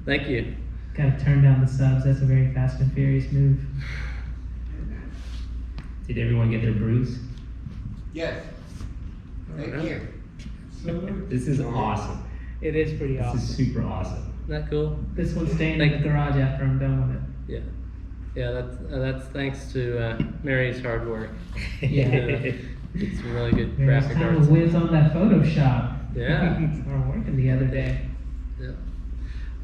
Thank you. Gotta turn down the subs. That's a very Fast and Furious move. Did everyone get their brews? Yes. Thank you. This is awesome. It is pretty This awesome. is super awesome. Isn't that cool? This one's staying in the garage after I'm done with it. Yeah. Yeah, that's thanks to Mary's hard work. Yeah. It's some really good There's graphic time arts. to whiz on that Photoshop. Yeah. Started working the other day. Yeah.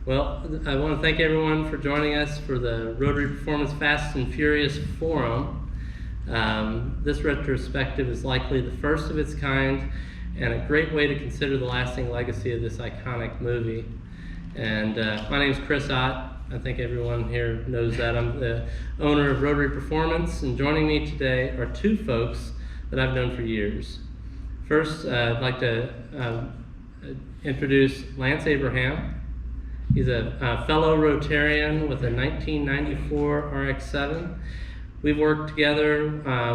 Well, I want to thank everyone for joining us for the Rotary Performance Fast and Furious Forum. This retrospective is likely the first of its kind and a great way to consider the lasting legacy of this iconic movie. And my name is Chris Ott. I think everyone here knows that. I'm the owner of Rotary Performance, and joining me today are two folks that I've known for years. First, I'd like to introduce Lance Abraham. He's a fellow Rotarian with a 1994 RX-7. We've worked together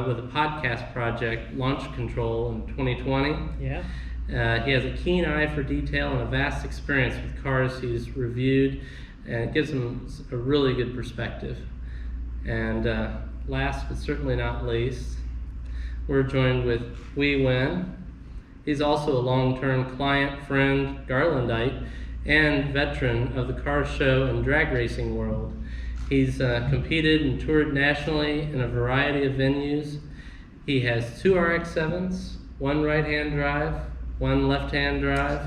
with a podcast project, Launch Control, in 2020. Yeah. He has a keen eye for detail and a vast experience with cars he's reviewed, and it gives him a really good perspective. And last but certainly not least, we're joined with Wee Win. He's also a long-term client, friend, Garlandite, and veteran of the car show and drag racing world. He's competed and toured nationally in a variety of venues. He has 2 RX-7s, 1 right-hand drive, 1 left-hand drive.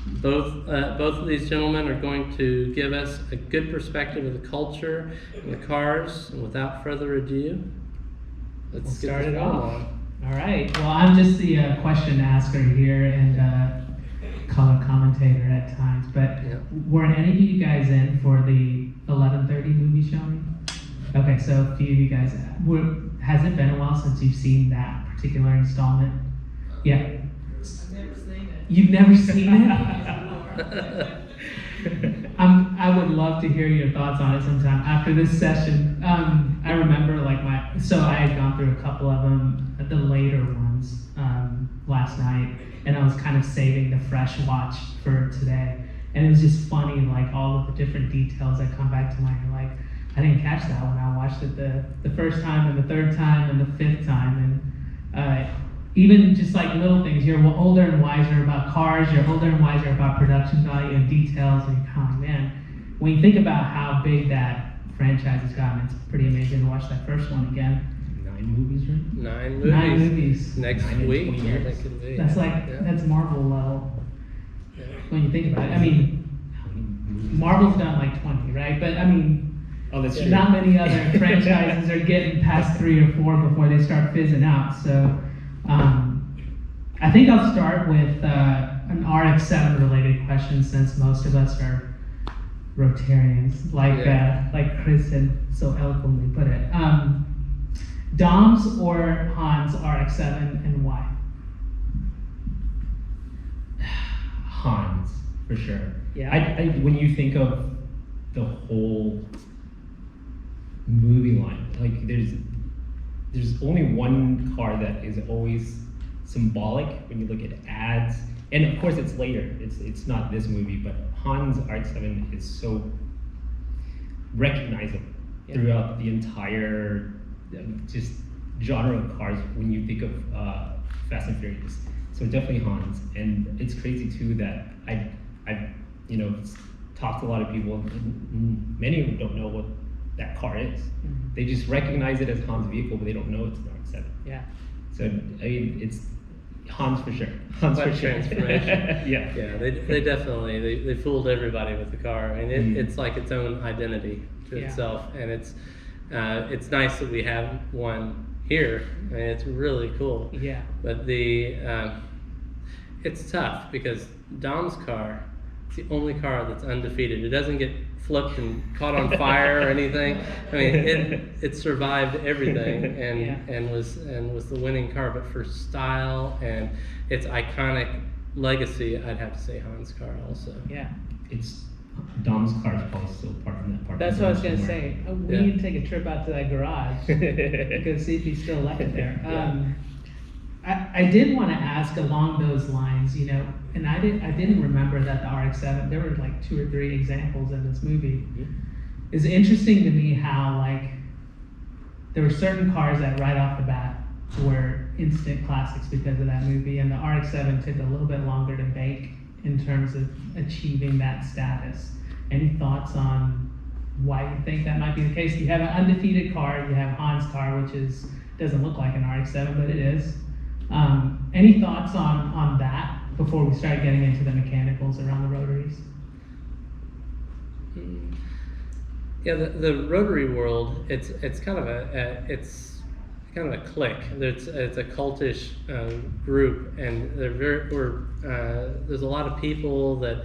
Both of these gentlemen are going to give us a good perspective of the culture and the cars. And without further ado, let's We'll get start this it going off. on. All right. Well, I'm just the question asker here and color commentator at times. But Yeah. were any of you guys in for the 11:30 movie showing? Okay, so a few of you guys. Has it been a while since you've seen that particular installment? Yeah. I've never seen it. You've never seen it? I would love to hear your thoughts on it sometime after this session. I remember so I had gone through a couple of them, the later ones, last night, and I was kind of saving the fresh watch for today. And it was just funny, like all of the different details that come back to mind. You're like, I didn't catch that when I watched it the first time and the third time and the fifth time. And even just like little things, you're older and wiser about cars, you're older and wiser about production value and details, and you're kind of like, man, when you think about how big that franchise has gotten, it's pretty amazing to watch that first one again. 9 movies, right? 9 movies. 9 movies. Next 9 in week, 20 I years. think it'll be. That's Yeah. that's Marvel level Yeah. when you think about it. I mean, How many movies? Marvel's done like 20, right? But I mean, Oh, that's true. not many other franchises are getting past 3 or 4 before they start fizzing out. So I think I'll start with an RX-7 related question, since most of us are Rotarians, like Chris had so eloquently put it. Dom's or Han's RX-7, and why? Hans, for sure. Yeah. I when you think of the whole movie line, like there's only one car that is always symbolic when you look at ads, and of course it's later. It's not this movie, but Han's RX-7 is so recognizable throughout the entire just genre of cars when you think of Fast and Furious. So definitely Hans, and it's crazy too that I've talked to a lot of people, and many of them don't know what that car is. Mhm. They just recognize it as Hans' vehicle, but they don't know it's an RX-7. Yeah. So I mean, it's Hans for sure. Hans What for sure. transformation. Yeah. Yeah, they definitely they fooled everybody with the car. I mean, it's like its own identity to Yeah. itself, and it's nice that we have one here. I mean, it's really cool. Yeah. But it's tough because Dom's car, it's the only car that's undefeated. It doesn't get flipped and caught on fire or anything. I mean, it survived everything and was the winning car. But for style and its iconic legacy, I'd have to say Hans' car also. Yeah. It's Dom's car is probably still parked in that parking That's what I was lot gonna somewhere. say. We Yeah. need to take a trip out to that garage. You can see if he's still left it there. Yeah. I did want to ask along those lines, you know, and I didn't remember that the RX-7, there were like 2 or 3 examples in this movie. It's interesting to me how like there were certain cars that right off the bat were instant classics because of that movie, and the RX-7 took a little bit longer to make in terms of achieving that status. Any thoughts on why you think that might be the case? You have an undefeated car, you have Han's car, which doesn't look like an RX-7, but it is. Any thoughts on that before we start getting into the mechanicals around the rotaries? Yeah, the Rotary world, it's kind of a clique. It's a cultish group, and there's a lot of people that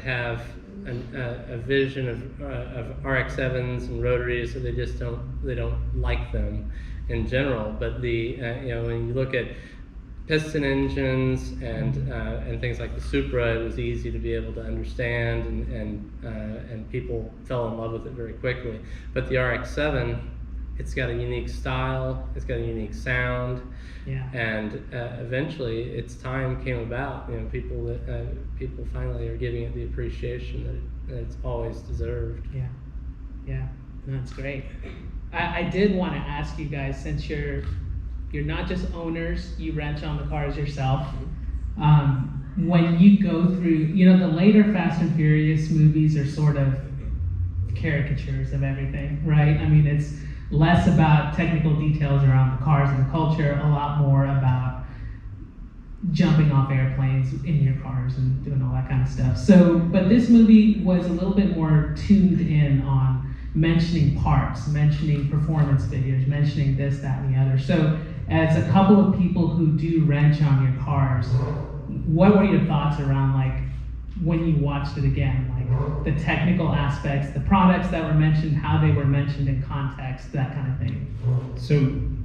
have a vision of RX-7s and Rotaries, so they don't like them in general. But when you look at piston engines and things like the Supra, it was easy to be able to understand, and people fell in love with it very quickly. But the RX-7, it's got a unique style, it's got a unique sound, and eventually its time came about. You know, people finally are giving it the appreciation that it's always deserved. Yeah, that's great. I did want to ask you guys, since you're not just owners, you wrench on the cars yourself. When you go through, you know, the later Fast and Furious movies are sort of caricatures of everything, right? I mean, it's less about technical details around the cars and the culture, a lot more about jumping off airplanes in your cars and doing all that kind of stuff. So, but this movie was a little bit more tuned in on mentioning parts, mentioning performance figures, mentioning this, that, and the other. So, as a couple of people who do wrench on your cars, what were your thoughts around, like, when you watched it again, like the technical aspects, the products that were mentioned, how they were mentioned in context, that kind of thing? So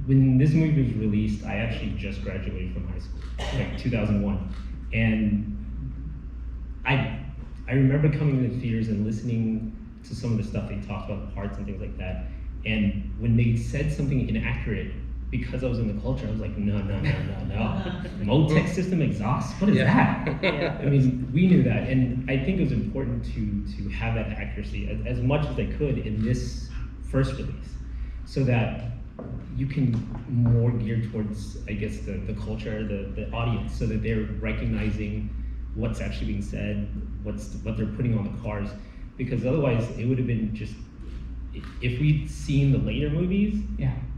when this movie was released, I actually just graduated from high school, like 2001, and I remember coming to the theaters and listening to some of the stuff they talked about, the parts and things like that. And when they said something inaccurate, because I was in the culture, I was like, no. Motec system exhaust, what is that? I mean, we knew that, and I think it was important to have that accuracy as much as they could in this first release, so that you can more gear towards, I guess, the culture, the audience, so that they're recognizing what's actually being said, what they're putting on the cars, because otherwise it would have been just, if we'd seen the later movies,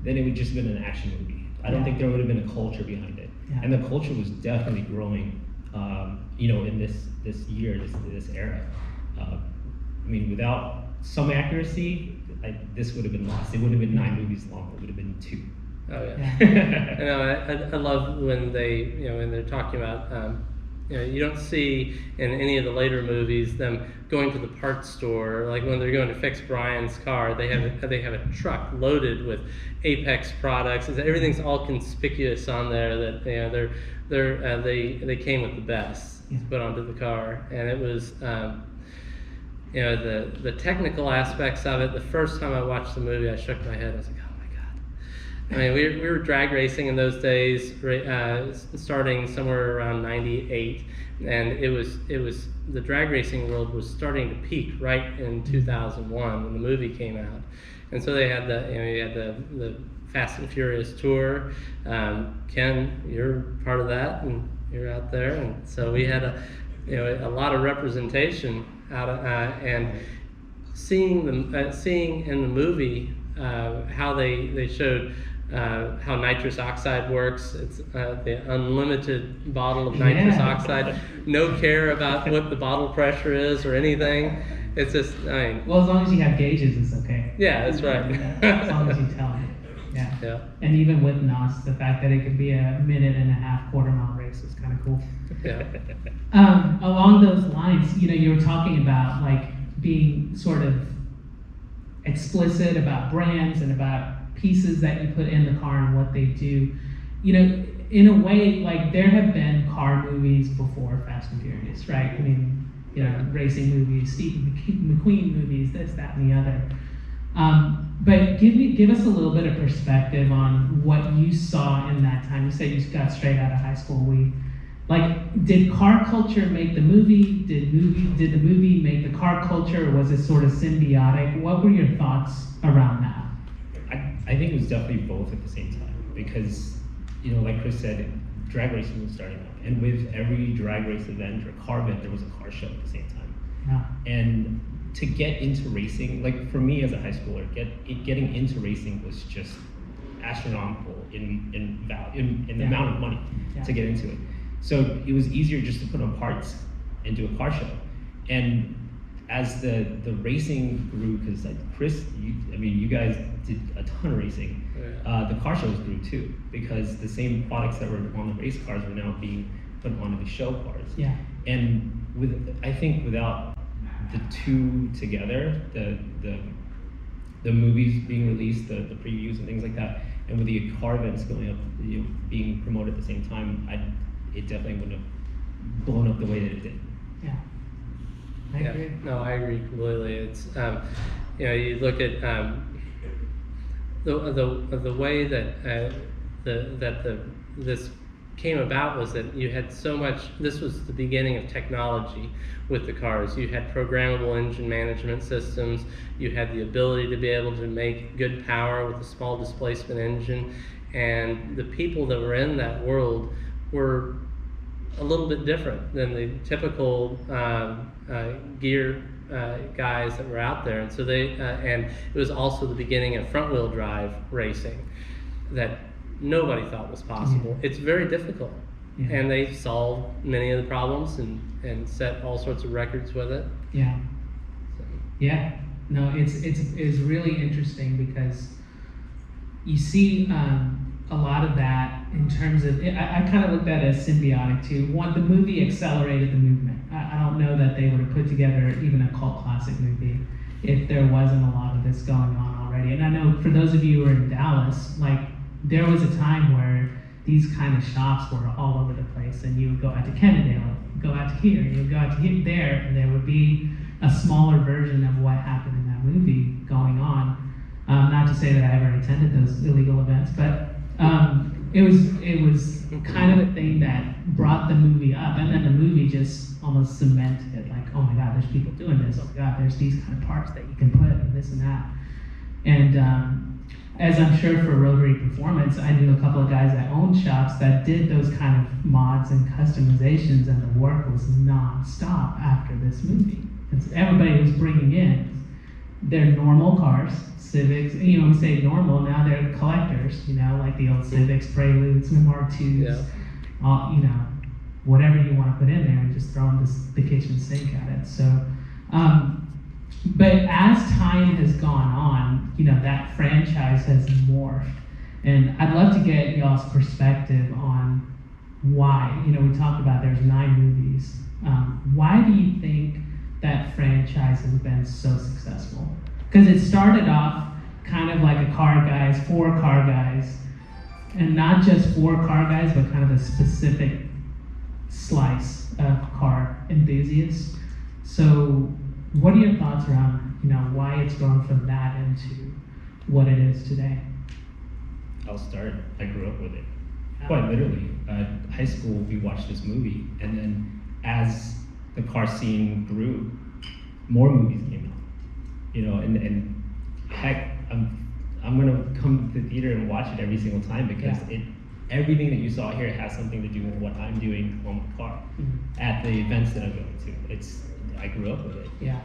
then it would just have been an action movie. I don't think there would have been a culture behind it. And the culture was definitely growing, in this year, this era. I mean, without some accuracy, this would have been lost. It would have been 9 movies long. It would have been 2. Oh yeah. I love when they're talking about. You don't see in any of the later movies them going to the parts store, like when they're going to fix Brian's car. They have a truck loaded with Apex products. Everything's all conspicuous on there. That they came with the best to put onto the car, and it was the technical aspects of it. The first time I watched the movie, I shook my head. I was like, oh my god. I mean, we were drag racing in those days, starting somewhere around '98, and it was the drag racing world was starting to peak right in 2001 when the movie came out, and so they had the Fast and Furious tour. Ken, you're part of that, and you're out there, and so we had a lot of representation out of and seeing in the movie how they showed. How nitrous oxide works. It's the unlimited bottle of nitrous oxide. No care about what the bottle pressure is or anything. It's just, well, as long as you have gauges, it's okay. Yeah, that's right. As long as you tell them. Yeah. And even with NOS, the fact that it could be a 1.5-minute quarter-mile race is kind of cool. Yeah. Along those lines, you were talking about like being sort of explicit about brands and about pieces that you put in the car and what they do. In a way, like there have been car movies before Fast and Furious, right? I mean, racing movies, Steve McQueen movies, this, that, and the other. But give us a little bit of perspective on what you saw in that time. You said you got straight out of high school. Did car culture make the movie? Did the movie make the car culture, or was it sort of symbiotic? What were your thoughts around that? I think it was definitely both at the same time because, like Chris said, drag racing was starting up, and with every drag race event or car event, there was a car show at the same time. Yeah. And to get into racing, like for me as a high schooler, getting into racing was just astronomical in value, in the amount of money to get into it. So it was easier just to put on parts and do a car show. And as the racing grew, because like Chris, you guys did a ton of racing. Yeah. The car shows grew too, because the same products that were on the race cars were now being put onto the show cars. Yeah. And I think without the two together, the movies being released, the previews and things like that, and with the car events going up, being promoted at the same time, it definitely wouldn't have blown up the way that it did. Yeah. I agree. No, I agree completely. It's you look at the way that this came about was that you had so much. This was the beginning of technology with the cars. You had programmable engine management systems. You had the ability to be able to make good power with a small displacement engine, and the people that were in that world were a little bit different than the typical gear guys that were out there, and so and it was also the beginning of front wheel drive racing that nobody thought was possible. It's very difficult, and they solved many of the problems and set all sorts of records with it. Yeah. So. Yeah. No, it's really interesting because you see a lot of that in terms of, I kind of looked at it as symbiotic too. One, the movie accelerated the movement. I don't know that they would have put together even a cult classic movie if there wasn't a lot of this going on already. And I know for those of you who are in Dallas, like there was a time where these kind of shops were all over the place, and you would go out to Kennedale, go out to here, you would go out to here, there, and there would be a smaller version of what happened in that movie going on. Not to say that I ever attended those illegal events, but it was kind of a thing that brought the movie up, and then the movie just almost cemented it. Like, oh my God, there's people doing this. Oh my God, there's these kind of parts that you can put and this and that. And as I'm sure for Rotary Performance, I knew a couple of guys that owned shops that did those kind of mods and customizations, and the work was non-stop after this movie. Everybody was bringing in their normal cars, Civics, we say normal, now they're collectors, like the old Civics, Preludes, Mark IIs, whatever you want to put in there, and just throwing the kitchen sink at it. So, but as time has gone on, that franchise has morphed. And I'd love to get y'all's perspective on why. We talked about there's 9 movies. Why do you think that franchise has been so successful? Because it started off kind of like a car guys, 4 car guys, and not just 4 car guys, but kind of a specific slice of car enthusiasts. So what are your thoughts around, why it's grown from that into what it is today? I'll start. I grew up with it. Quite literally. High school, we watched this movie, and then as the car scene grew, more movies came out. And heck, I'm gonna come to the theater and watch it every single time because everything that you saw here has something to do with what I'm doing on my car at the events that I'm going to. I grew up with it. Yeah.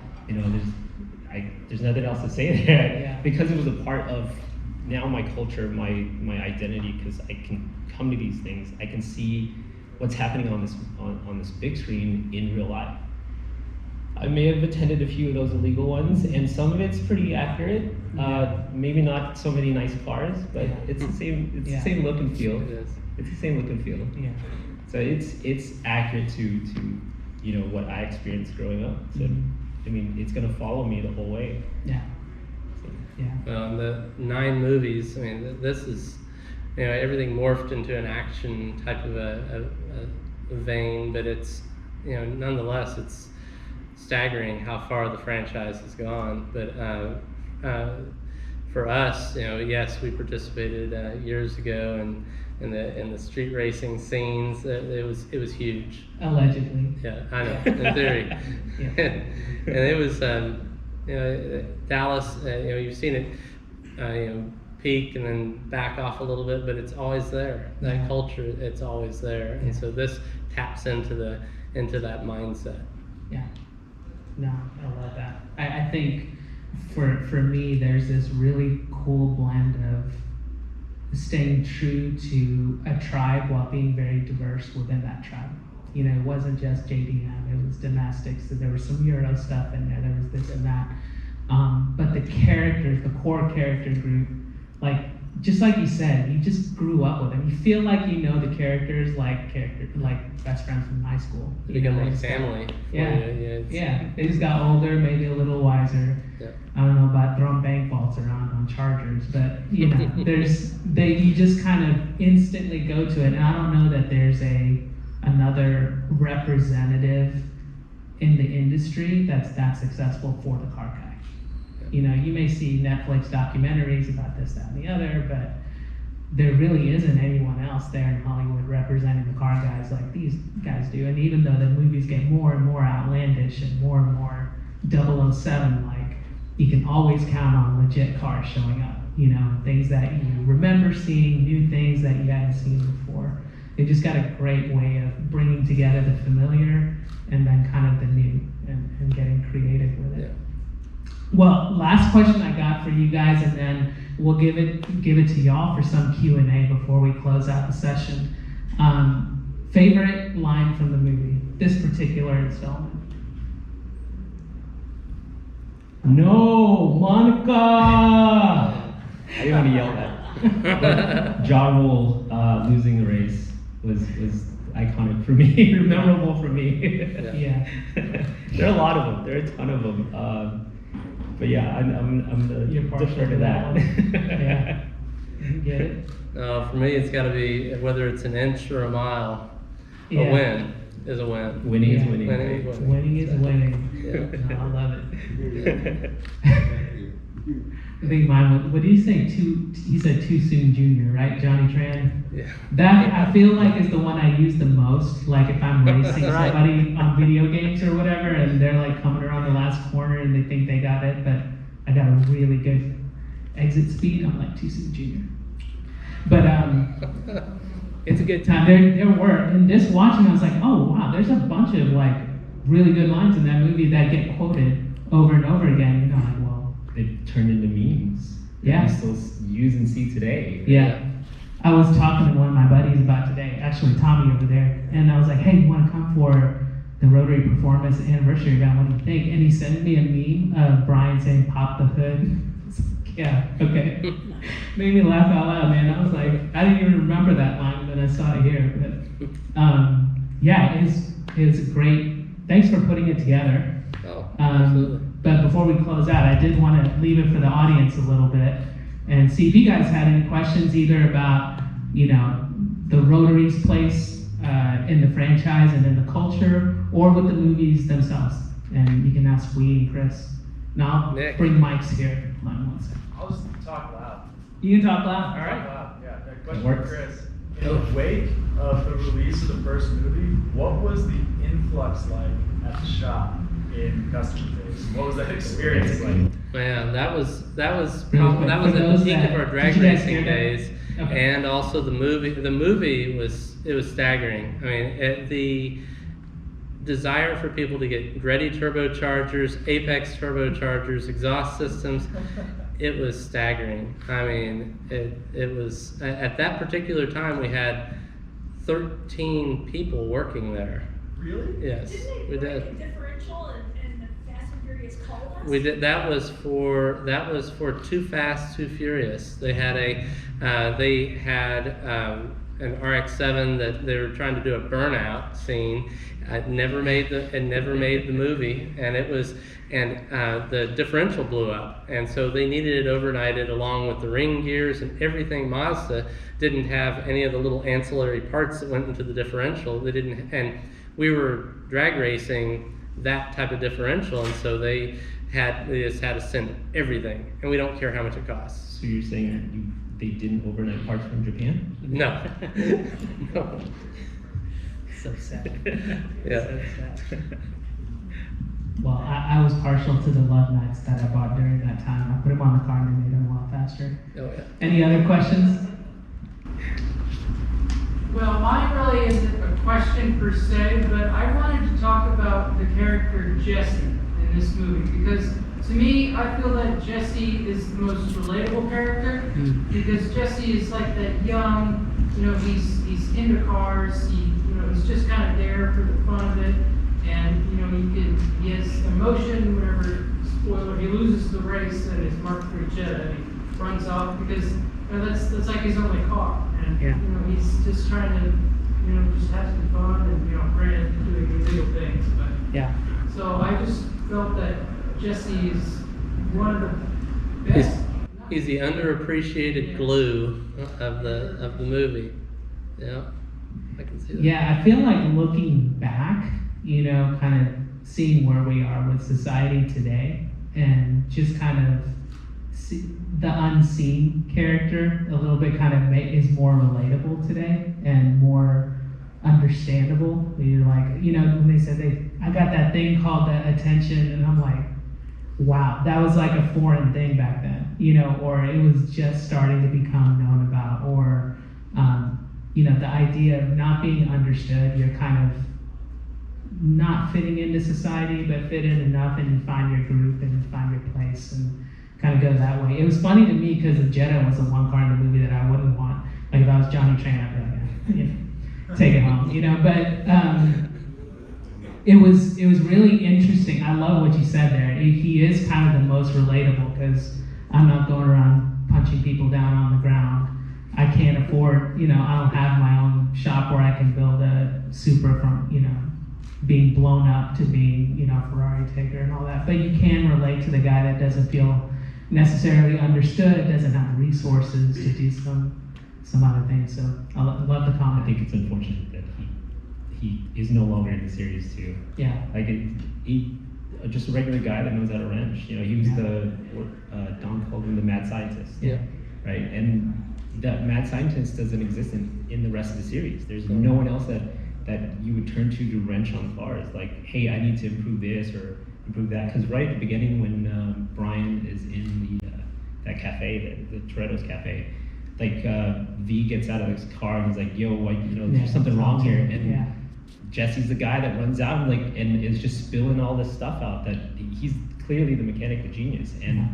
There's nothing else to say there. Yeah. Because it was a part of now my culture, my identity. Because I can come to these things, I can see what's happening on this big screen in real life. I may have attended a few of those illegal ones, and some of it's pretty accurate. Maybe not so many nice cars, but it's the same. It's the same look and feel. It is. It's the same look and feel. Yeah. So it's accurate to what I experienced growing up. So it's gonna follow me the whole way. Yeah. So. Yeah. Well, the 9 movies. This is, everything morphed into an action type of a vein, but it's, nonetheless, it's staggering how far the franchise has gone. But for us, yes, we participated years ago in the street racing scenes. It was huge. Allegedly. Yeah, I know. In theory, Yeah. and it was Dallas. You've seen it, peak and then back off a little bit, but it's always there. That Yeah. culture, it's always there, and so this taps into that mindset. Yeah. No, I love that. I think for me, there's this really cool blend of staying true to a tribe while being very diverse within that tribe. It wasn't just JDM, it was domestics, so there was some Euro stuff in there was this and that. But the characters, the core character group, just like you said, you just grew up with them. You feel like you know the characters like best friends from high school. They become They like just got- family. Yeah. Yeah. They just got older, maybe a little wiser. Yeah. I don't know about throwing bank vaults around on Chargers, but you just kind of instantly go to it. And I don't know that there's another representative in the industry that's that successful for the car guy. You may see Netflix documentaries about this, that, and the other, but there really isn't anyone else there in Hollywood representing the car guys like these guys do. And even though the movies get more and more outlandish and more 007 like, you can always count on legit cars showing up. Things that you remember seeing, new things that you hadn't seen before. They just got a great way of bringing together the familiar and then kind of the new and getting creative with it. Yeah. Well, last question I got for you guys, and then we'll give it to y'all for some Q&A before we close out the session. Favorite line from the movie, this particular installment? No, Monica! I didn't want to yell that. But Ja Rule losing the race was iconic for me, memorable for me. Yeah. There are a lot of them. There are a ton of them. But yeah, I'm You're partial defer to to that that. one. Yeah. You get it? For me, it's got to be whether it's an inch or a mile. Yeah. A win is a win. Winning is Yeah. winning. Winning right? is winning. Winning is winning. Yeah. No, I love it. Thank you. I think mine was, what do you say? He said too soon junior, right? Johnny Tran? Yeah. That I feel like is the one I use the most. Like if I'm racing Right. somebody on video games or whatever, and they're like coming around the last corner and they think they got it, but I got a really good exit speed. I'm like too soon junior. But it's a good time. There were, and just watching, I was like, oh wow, there's a bunch of like really good lines in that movie that get quoted over and over again. Like, well, They turned into memes. Yeah. That we still use and see today. yeah. I was talking to one of my buddies about today, actually Tommy over there, and I was like, hey, you want to come for the Rotary Performance Anniversary event? What do you think? And he sent me a meme of Brian saying, pop the hood. Yeah, okay. Made me laugh out loud, man. I was like, I didn't even remember that line when I saw it here. But yeah, it's great. Thanks for putting it together. Oh, absolutely. But before we close out, I did want to leave it for the audience a little bit and see if you guys had any questions either about, the Rotary's place in the franchise and in the culture, or with the movies themselves. And you can ask we and Chris. Now, Nick. bring mics here. Hold on one second. I'll just talk loud. You can talk loud. All Talk right. loud. Yeah. A question works. for Chris. In the wake of the release of the first movie, what was the influx like at the shop in customer base? What was that experience like? Man, that was Really quick, that was for at those the peak that- of our did drag you guys racing hear that? days, Okay. and also the movie. The movie was staggering. I mean, the desire for people to get Ready turbochargers, Apex turbochargers, exhaust systems. It was staggering. I mean, it was at that particular time we had 13 people working there. Really? Yes, Didn't we they break did. a differential in the Fast and Furious Cul-de-sac? We did. That was for Too Fast, Too Furious. They had an RX-7 that they were trying to do a burnout scene. It never made the movie, and the differential blew up, and so they needed it overnighted along with the ring gears and everything. Mazda didn't have any of the little ancillary parts that went into the differential. They didn't, and we were drag racing that type of differential, and so they just had to send everything, and we don't care how much it costs. So you're saying they didn't overnight parts from Japan? No. No. So sad. Yeah. So sad. Well, I was partial to the love mats that I bought during that time. I put them on the car and they made them a lot faster. Oh yeah. Any other questions? Well, mine really isn't a question per se, but I wanted to talk about the character Jesse in this movie because to me, I feel that Jesse is the most relatable character because Jesse is like that young, he's into cars. He's just kind of there for the fun of it, and he has emotion. Whenever spoiler, he loses the race and is marked for Jetta, and he runs off because that's like his only car. And he's just trying to just have some fun and granted doing illegal things, but Yeah. so I just felt that Jesse is one of the best. He's the underappreciated glue of the movie. Yeah, I can see that. Yeah, I feel like looking back, kind of seeing where we are with society today and just kind of see the unseen character a little bit kind of is more relatable today and more understandable. You're like, when they said I got that thing called the attention, and I'm like, wow, that was like a foreign thing back then, or it was just starting to become known about, or, the idea of not being understood, you're kind of not fitting into society, but fit in enough and you find your group and you find your place and kind of go that way. It was funny to me because the Jetta was the one car in the movie that I wouldn't want. Like if I was Johnny Train, I'd be like, take it home, but it was really interesting. I love what you said there. He is kind of the most relatable because I'm not going around punching people down on the ground. I can't afford, I don't have my own shop where I can build a Supra from, being blown up to being, Ferrari taker and all that. But you can relate to the guy that doesn't feel necessarily understood, doesn't have the resources to do some other things. So I love the comment. I think it's unfortunate that he is no longer in the series too. Yeah. Like he just a regular guy that knows how to wrench. He was Don called him the mad scientist. Yeah. Right, and that mad scientist doesn't exist in the rest of the series. There's no one else that you would turn to wrench on cars. Like, hey, I need to improve this or improve that. Because right at the beginning, when Brian is in that cafe, the Toretto's cafe, like V gets out of his car and he's like, "Yo, there's something wrong here." And Jesse's the guy that runs out and is just spilling all this stuff out. That he's clearly the mechanic, the genius, and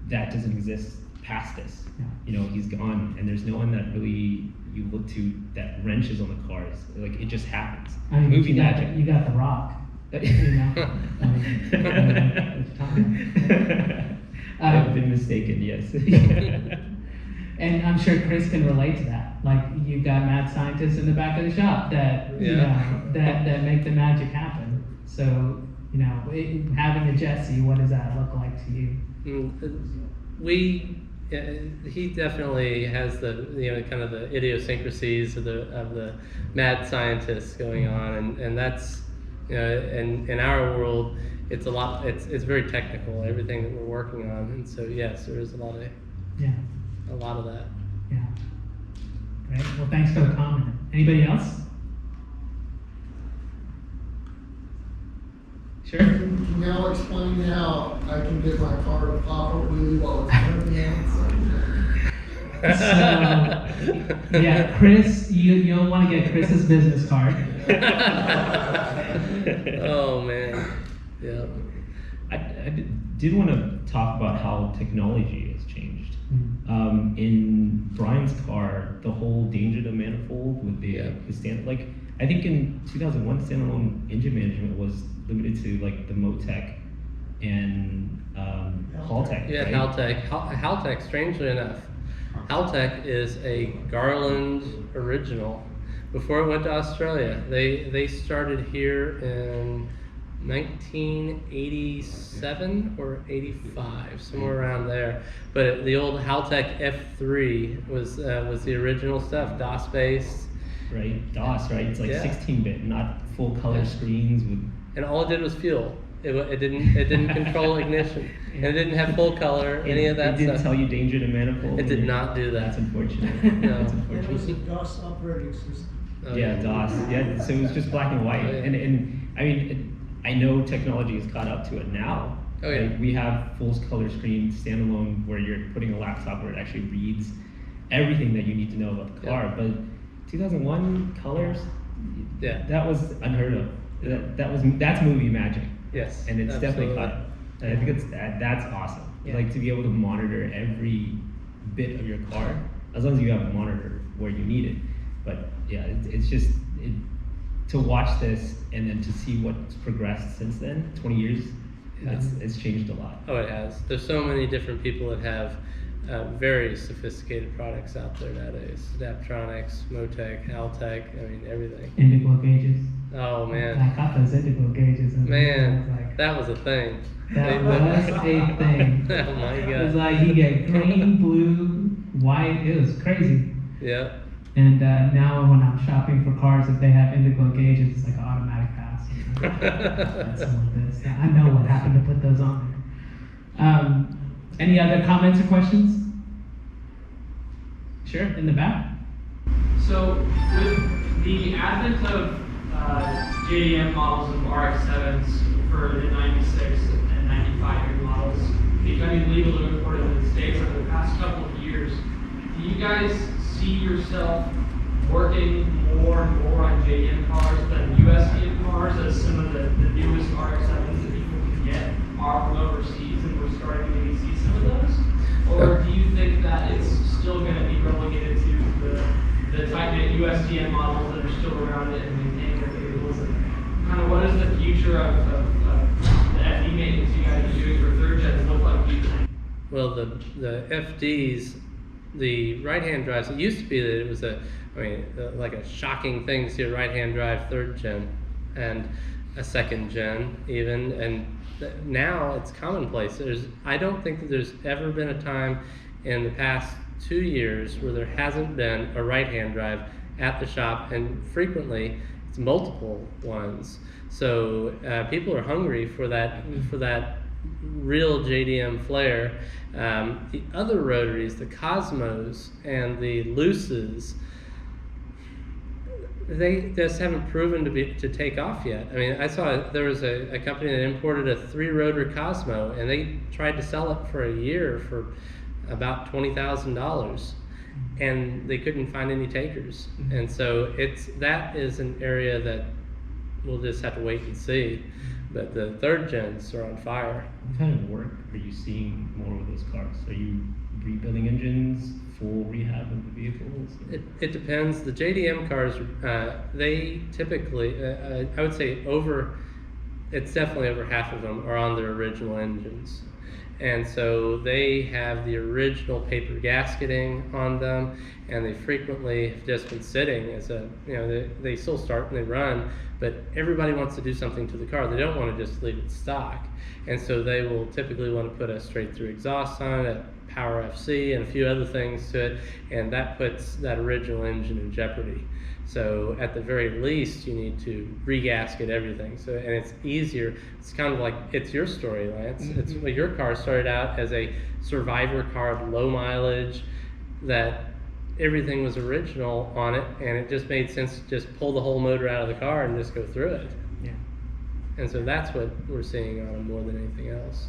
that doesn't exist past this. He's gone, and there's no one that really you look to that wrenches on the cars. Like it just happens. I mean, Movie magic. You got The Rock. I've been mistaken. Yes. And I'm sure Chris can relate to that. Like you got mad scientists in the back of the shop that that make the magic happen. So having a Jesse, what does that look like to you? He definitely has the kind of the idiosyncrasies of the mad scientists going on, and that's in our world it's it's very technical, everything that we're working on, and so yes, there is a lot of that. Yeah. Great. Well, thanks for the comment. Anybody else? Sure. Can you now explain how I can get my car to pop a wheelie while it's turning So, yeah, Chris, you'll want to get Chris's business card. Oh man, yeah. I did want to talk about how technology has changed. In Brian's car, the whole danger to manifold with the stand, like I think in 2001, standalone engine management was limited to like the Motec and Haltech. Yeah, right? Haltech, strangely enough, Haltech is a Garland original. Before it went to Australia, they started here in 1987 or 85, somewhere around there. But the old Haltech F3 was the original stuff, DOS based. Right, DOS, right? It's like Yeah. 16-bit, not full color screens with and all it did was fuel. It didn't control ignition, and it didn't have full color, any of that It didn't stuff. tell you danger to manifold. It did not do that. That's unfortunate. No. That's It was a unfortunate. DOS operating system. Oh, Yeah, DOS. Yeah, so it was just black and white. Oh, yeah. And I mean, I know technology has caught up to it now. Oh, yeah. Like, we have full color screen standalone where you're putting a laptop where it actually reads everything that you need to know about the car. Yeah. But 2001 colors, Yeah. that was unheard of. That's movie magic. Yes. And it's definitely absolutely. caught up. And I think that's awesome. Yeah. Like to be able to monitor every bit of your car, as long as you have a monitor where you need it. But yeah, it's just to watch this and then to see what's progressed since then, 20 years, it's changed a lot. Oh, it has. There's so many different people that have very sophisticated products out there nowadays. Snaptronics, Motec, Haltech, I mean, everything. Indigo gauges. Oh, I man. got those indigo gauges. And I was Man, like, that was a thing. that was a thing. Oh, my It was God. like you get green, blue, white. It was crazy. Yeah. And now when I'm shopping for cars, if they have indigo gauges, it's like an automatic pass. That's some of this. I know what happened to put those on there. Any other comments or questions? Sure, in the back. So with the advent of JDM models of RX-7s for the 96 and 95 year models becoming legal to import in the States over the past couple of years, do you guys see yourself working more and more on JDM cars than USDM cars, as some of the newest RX-7s that people can get are from overseas and we're starting to maybe see some of those? Or do you think that it's still going to be relegated to the tight-knit USDM models that are still around it and maintain their vehicles? And kind of what does the future of the FD maintenance you guys are doing for third gens look like, do you think? Well, the FDs, the right-hand drives, it used to be that it was like a shocking thing to see a right-hand drive third gen and a second gen even, and now it's commonplace. I don't think that there's ever been a time in the past 2 years where there hasn't been a right-hand drive at the shop, and frequently it's multiple ones. So people are hungry for that real JDM flair. The other rotaries, the Cosmos and the Luces, they just haven't proven to take off yet. I mean, I saw there was a company that imported a 3-rotor Cosmo, and they tried to sell it for a year for about $20,000, and they couldn't find any takers. And so that is an area that we'll just have to wait and see. But the third gens are on fire. What kind of work are you seeing more with those cars? Are you rebuilding engines, full rehab of the vehicles? It depends. The JDM cars, they typically, I would say it's definitely over half of them are on their original engines. And so they have the original paper gasketing on them, and they frequently have just been sitting they still start and they run, but everybody wants to do something to the car. They don't want to just leave it stock. And so they will typically want to put a straight through exhaust on it, a power FC, and a few other things to it, and that puts that original engine in jeopardy. So at the very least, you need to regasket everything. So, and it's easier. It's kind of like, it's your story, Lance. It's your car started out as a survivor car, low mileage, that everything was original on it, and it just made sense to just pull the whole motor out of the car and just go through it. Yeah. And so that's what we're seeing on them more than anything else.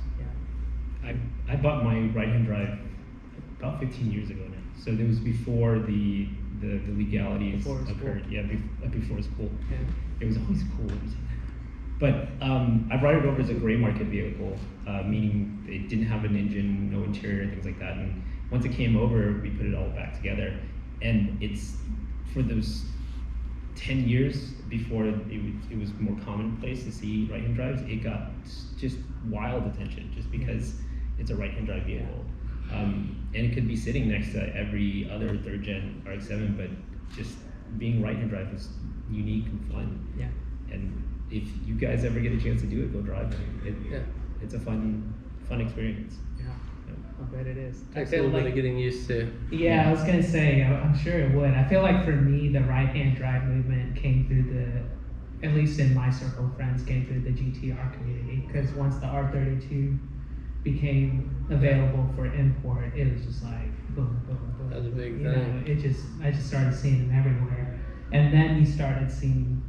Yeah. I bought my right-hand drive about 15 years ago now. So it was before the legalities Before it was occurred. cool. Yeah, before it was cool. Yeah. It was always cool. But I brought it over as a gray market vehicle, meaning it didn't have an engine, no interior, things like that. And once it came over, we put it all back together. And it's for those 10 years before it was more commonplace to see right-hand drives, it got just wild attention just because it's a right-hand drive vehicle. And it could be sitting next to every other third gen RX-7, but just being right-hand drive is unique and fun. Yeah. And if you guys ever get a chance to do it, go drive it. It's a fun experience. Yeah. I bet it is. I Takes a feel little bit like, of getting used to. yeah, I was gonna say, I'm sure it would. I feel like for me, the right-hand drive movement came through the at least in my circle of friends, came through the GTR community, because once the R32 became available for import, it was just like boom, boom, boom. That was a big You know, thing. I just started seeing them everywhere, and then you started seeing.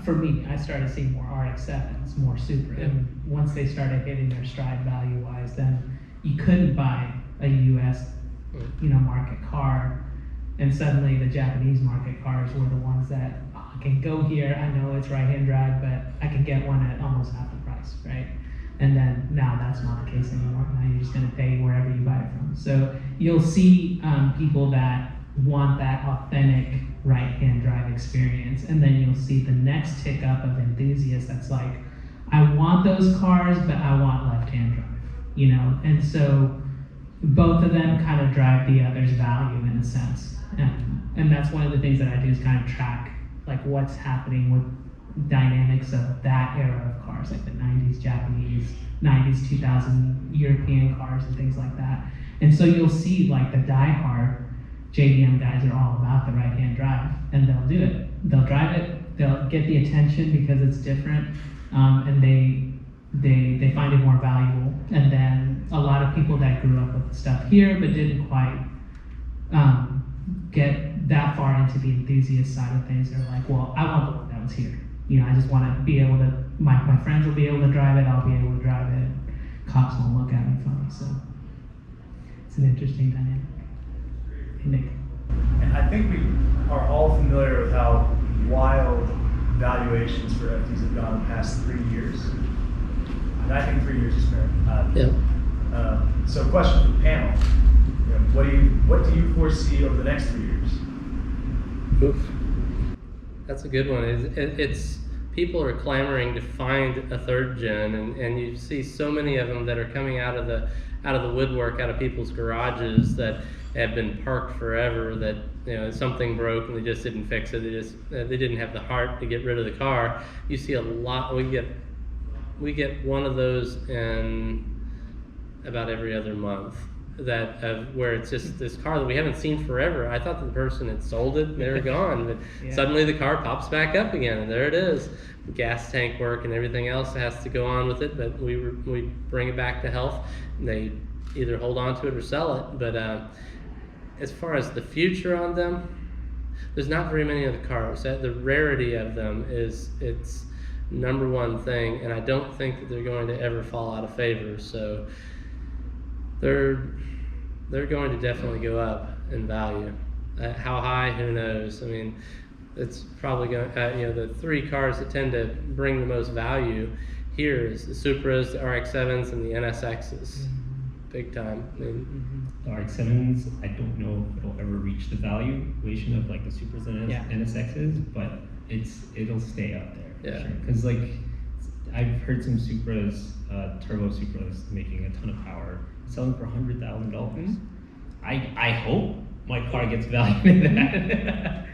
For me, I started seeing more RX-7s, more Supra, and once they started hitting their stride value-wise, then you couldn't buy a U.S. Market car, and suddenly the Japanese market cars were the ones that I can go here. I know it's right-hand drive, but I can get one at almost half the price, right? And then now that's not the case anymore. Now you're just going to pay wherever you buy it from. So you'll see people that want that authentic right-hand drive experience, and then you'll see the next tick up of enthusiasts that's like, I want those cars, but I want left-hand drive, and so both of them kind of drive the other's value in a sense, and that's one of the things that I do is kind of track like what's happening with dynamics of that era of cars, like the 90s Japanese, 90s 2000 European cars and things like that. And so you'll see like the diehard JDM guys are all about the right-hand drive, and they'll do it. They'll drive it. They'll get the attention because it's different, and they find it more valuable. And then a lot of people that grew up with the stuff here but didn't quite get that far into the enthusiast side of things are like, well, I want the one that was here. I just want to be able to. My friends will be able to drive it. I'll be able to drive it. Cops won't look at me funny. So it's an interesting dynamic. Hey, Nick. And I think we are all familiar with how wild valuations for FTs have gone the past 3 years. And I think 3 years is fair. So question for the panel. What do you foresee over the next 3 years? Oof. That's a good one. It's people are clamoring to find a third gen, and you see so many of them that are coming out of the woodwork, out of people's garages that have been parked forever. That something broke and they just didn't fix it. They didn't have the heart to get rid of the car. You see a lot. We get one of those in about every other month. Where it's just this car that we haven't seen forever. I thought the person had sold it and they were gone, but suddenly the car pops back up again, and there it is. Gas tank work and everything else has to go on with it, but we bring it back to health, and they either hold on to it or sell it. But as far as the future on them, there's not very many of the cars. The rarity of them it's number one thing, and I don't think that they're going to ever fall out of favor. So they're going to definitely go up in value. How high, who knows? I mean, it's probably going to, the three cars that tend to bring the most value here is the Supras, the RX-7s, and the NSXs. Big time. I mean, The RX-7s, I don't know if it'll ever reach the valuation of like the Supras and NSXs, but it'll stay up there. Yeah. Sure. Because like I've heard some Supras, turbo Supras making a ton of power, selling for $100,000. I hope my car gets valued in that,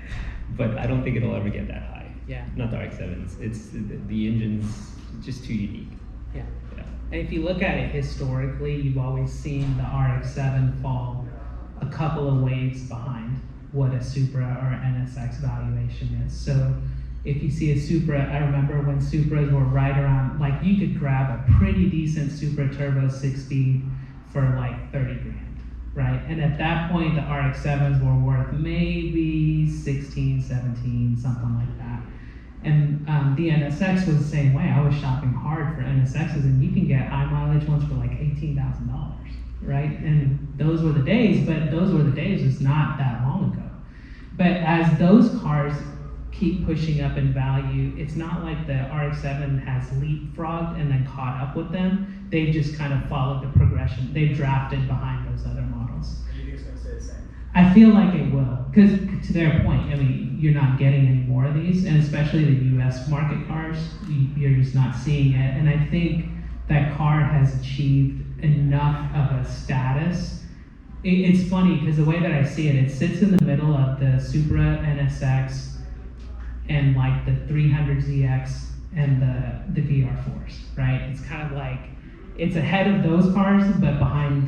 but I don't think it'll ever get that high. Yeah. Not the RX-7s. It's the engine's just too unique. Yeah. Yeah. And if you look at it historically, you've always seen the RX-7 fall a couple of waves behind what a Supra or NSX valuation is. So if you see a Supra, I remember when Supras were right around, like you could grab a pretty decent Supra Turbo 6-speed for like 30 grand, right? And at that point, the RX-7s were worth maybe 16, 17, something like that. And the NSX was the same way. I was shopping hard for NSXs, and you can get high mileage ones for like $18,000, right? And those were the days, but those were the days. It's not that long ago. But as those cars keep pushing up in value, it's not like the RX-7 has leapfrogged and then caught up with them. They've just kind of followed the progression. They've drafted behind those other models. Do you think it's going to stay the same? I feel like it will, because to their point, I mean, you're not getting any more of these, and especially the US market cars, you're just not seeing it. And I think that car has achieved enough of a status. It's funny, because the way that I see it, it sits in the middle of the Supra NSX and like the 300ZX and the VR4s, right? It's kind of like, it's ahead of those cars, but behind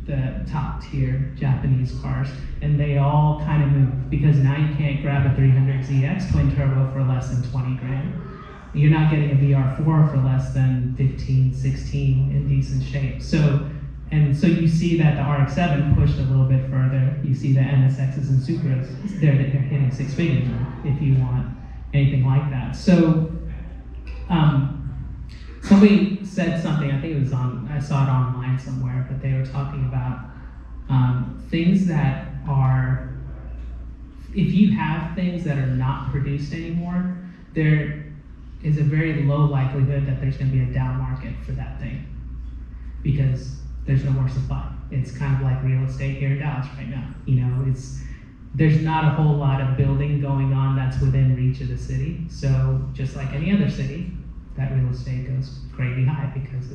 the top tier Japanese cars, and they all kind of move because now you can't grab a 300ZX twin turbo for less than 20 grand. You're not getting a VR4 for less than 15, 16 in decent shape. So you see that the RX-7 pushed a little bit further. You see the NSXs and Supras, they're hitting six figures if you want anything like that. So somebody said something, I think it was I saw it online somewhere, but they were talking about things that are, if you have things that are not produced anymore, there is a very low likelihood that there's going to be a down market for that thing because there's no more supply. It's kind of like real estate here in Dallas right now. You know, there's not a whole lot of building going on that's within reach of the city. So just like any other city, that real estate goes crazy high because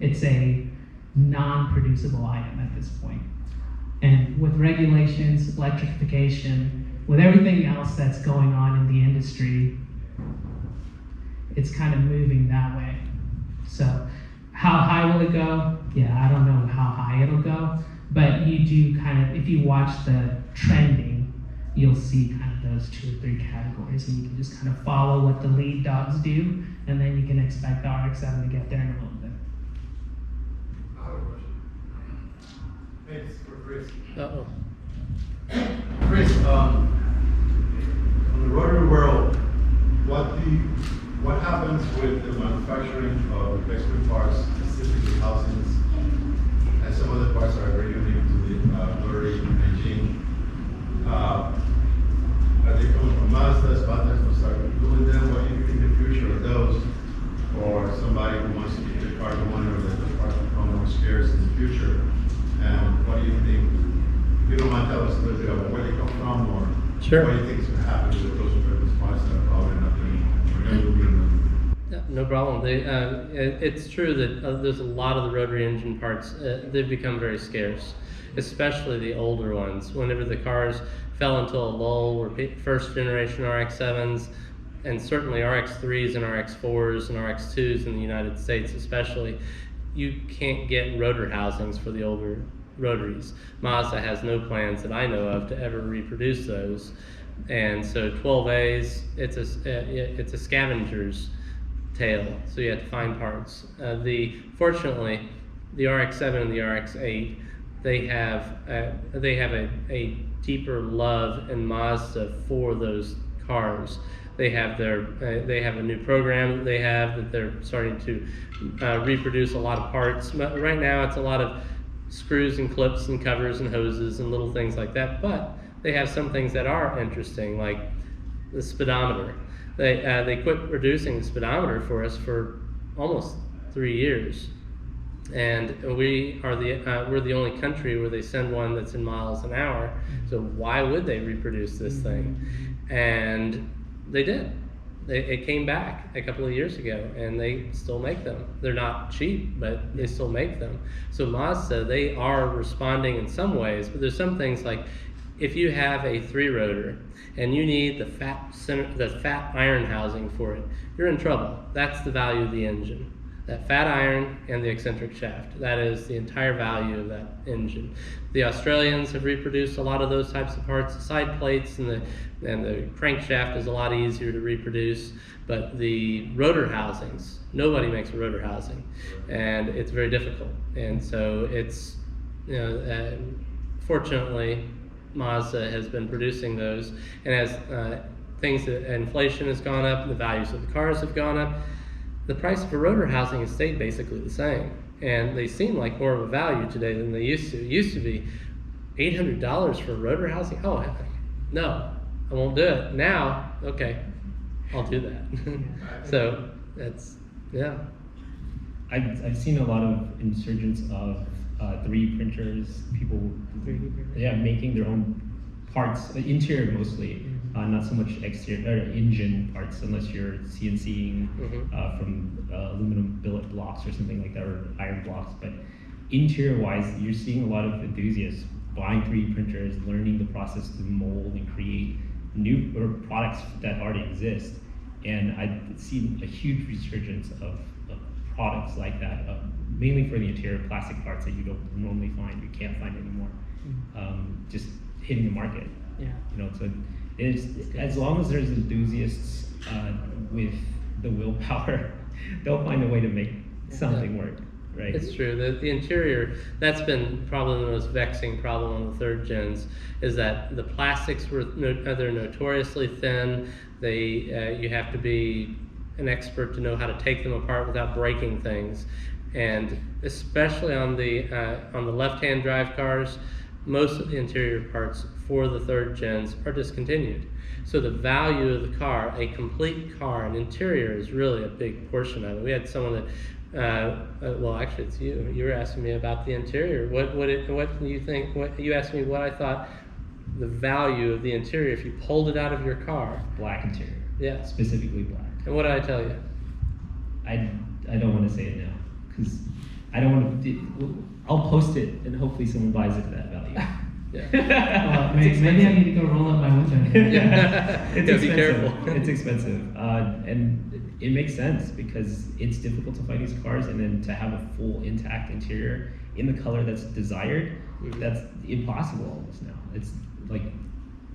it's a non-producible item at this point. And with regulations, electrification, with everything else that's going on in the industry, it's kind of moving that way. So how high will it go? Yeah, I don't know how high it'll go, but you do kind of, if you watch the trending, you'll see kind of those 2 or 3 categories, and you can just kind of follow what the lead dogs do, and then you can expect the RX-7 to get there in a little bit. I have a question. Thanks for Chris. Uh-oh. Chris, on the Rotary world, what happens with the manufacturing of replacement parts, specifically housings, and some of the parts that are very unique to the Rotary engine? Are they coming from Mazda? Mazda's going to start doing them? What do you think the future of those? Or somebody who wants to get the car going, or that the car become more scarce in the future? And what do you think? If you don't mind, tell us a little bit about where they come from, or Sure. what do you think is going to happen with those replacement parts that are probably not being, or never will be in them? Yeah, no problem. It's true that there's a lot of the rotary engine parts, they've become very scarce, especially the older ones. Whenever the cars fell into a lull, were first generation RX-7s, and certainly RX-3s and RX-4s and RX-2s in the United States especially, you can't get rotor housings for the older rotaries. Mazda has no plans that I know of to ever reproduce those. And so 12As, it's a scavenger's tale, so you have to find parts. Fortunately, the RX-7 and the RX-8, they have a deeper love in Mazda for those cars. They have a new program that they're starting to reproduce a lot of parts. But right now, it's a lot of screws and clips and covers and hoses and little things like that. But they have some things that are interesting, like the speedometer. They quit producing the speedometer for us for almost 3 years, and we're the only country where they send one that's in miles an hour. So why would they reproduce this thing? And they did. It came back a couple of years ago, and they still make them. They're not cheap, but they still make them. So Mazda, they are responding in some ways, but there's some things like, if you have a 3-rotor and you need the fat iron housing for it, you're in trouble. That's the value of the engine. That fat iron and the eccentric shaft. That is the entire value of that engine. The Australians have reproduced a lot of those types of parts. The side plates and the crankshaft is a lot easier to reproduce, but the rotor housings, nobody makes a rotor housing, and it's very difficult. And so it's, fortunately, Mazda has been producing those, and as inflation has gone up, the values of the cars have gone up, the price of a rotor housing has stayed basically the same, and they seem like more of a value today than they used to. It used to be $800 for a rotor housing. Oh, heck, no, I won't do it. Now, okay, I'll do that. So that's, yeah. I've seen a lot of insurgence of 3D printers, people making their own parts, interior mostly, not so much exterior engine parts, unless you're CNCing from aluminum billet blocks or something like that, or iron blocks. But interior wise, you're seeing a lot of enthusiasts buying 3D printers, learning the process to mold and create new products that already exist. And I've seen a huge resurgence of products like that, mainly for the interior plastic parts that you don't normally find, you can't find anymore. Just hitting the market. Yeah. You know, so it's as long as there's enthusiasts with the willpower, they'll find a way to make something work, right? It's true. The interior, that's been probably the most vexing problem on the third gens, is that the plastics were they're notoriously thin. You have to be an expert to know how to take them apart without breaking things, and especially on the left-hand drive cars, most of the interior parts for the third gens are discontinued. So the value of the car, a complete car, an interior, is really a big portion of it. We had someone that, well, actually, it's you. You were asking me about the interior. What do you think? You asked me what I thought the value of the interior if you pulled it out of your car. Black interior. Yeah. Specifically black. And what did I tell you? I don't want to say it now because I don't want to. I'll post it and hopefully someone buys it at that value. Yeah. Well, maybe I need to go roll up my window. Yeah. It's Yeah, expensive. be careful. It's expensive, and it makes sense because it's difficult to find these cars, and then to have a full intact interior in the color that's desired, that's impossible almost now. It's like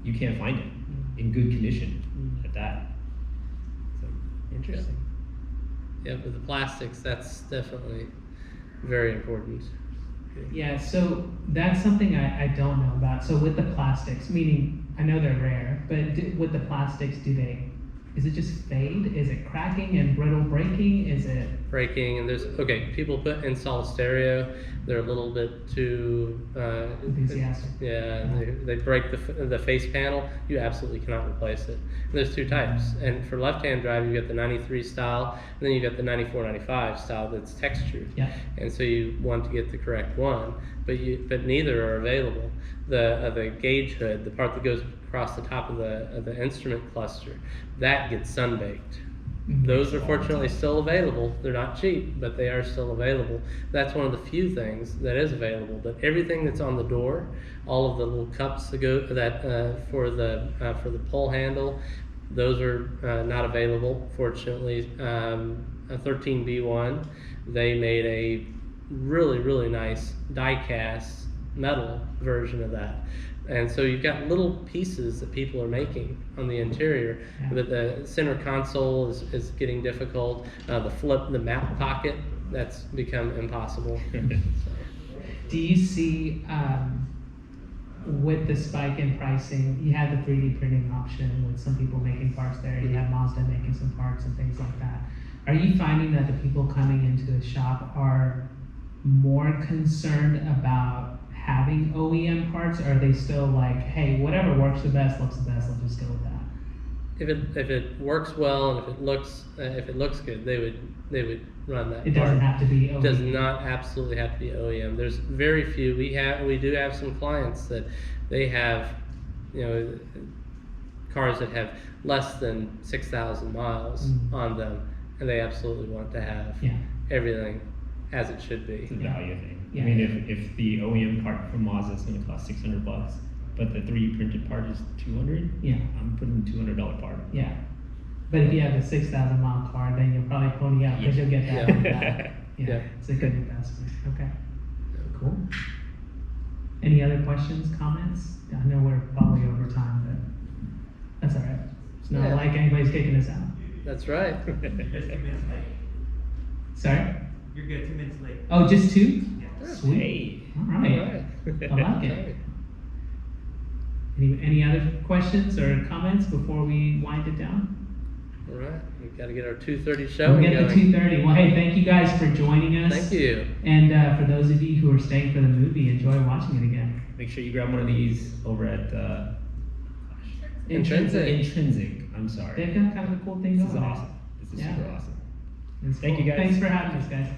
you can't find it in good condition at that. So Interesting. Yeah, with the plastics, that's definitely very important. Yeah, so that's something I don't know about. So with the plastics, meaning I know they're rare, but with the plastics, is it just fade? Is it cracking and brittle breaking? Is it Breaking, and people install stereo, they're a little bit too enthusiastic? Yeah, they break the face panel. You absolutely cannot replace it. And there's two types, and for left-hand drive, you get the 93 style, and then you get the 94, 95 style that's textured. Yeah. And so you want to get the correct one, but neither are available. The gauge hood, the part that goes across the top of the instrument cluster, that gets sun-baked. Those are fortunately still available. They're not cheap, but they are still available. That's one of the few things that is available. But everything that's on the door, all of the little cups that go for the pull handle, those are not available. Fortunately, a 13B1, they made a really nice die-cast metal version of that. And so you've got little pieces that people are making on the interior, but the center console is getting difficult. The map pocket, that's become impossible. Do you see, with the spike in pricing, you had the 3D printing option with some people making parts there, you have Mazda making some parts and things like that. Are you finding that the people coming into the shop are more concerned about having OEM parts, or are they still like, hey, whatever works the best, looks the best, let's just go with that? If it works well and if it looks good, they would run that. It doesn't have to be OEM. It does not absolutely have to be OEM. There's very few. We do have some clients that they have, cars that have less than 6,000 miles on them, and they absolutely want to have everything as it should be. it's a value thing. Yeah. I mean, if the OEM part from Mazda is going to cost $600, but the 3D printed part is $200, I'm putting a $200 part. Yeah. But if you have a 6,000 mile car, then you'll probably pony out because you'll get that one back. Yeah. It's a good investment. Okay. Cool. Any other questions, comments? I know we're probably over time, but that's all right. It's not like anybody's kicking us out. That's right. Just 2 minutes late. Sorry? You're good, 2 minutes late. Oh, just 2? Yeah. Sweet. Hey. All right. I like it. Any other questions or comments before we wind it down? All right. We've got to get our 2:30 show We'll going. get the 2:30. Well, hey, thank you guys for joining us. Thank you. And for those of you who are staying for the movie, enjoy watching it again. Make sure you grab one of these over at Intrinsic. I'm sorry. They've got kind of a cool thing This is going. awesome. This is super awesome. It's Thank cool. you, guys. Thanks for having us, guys.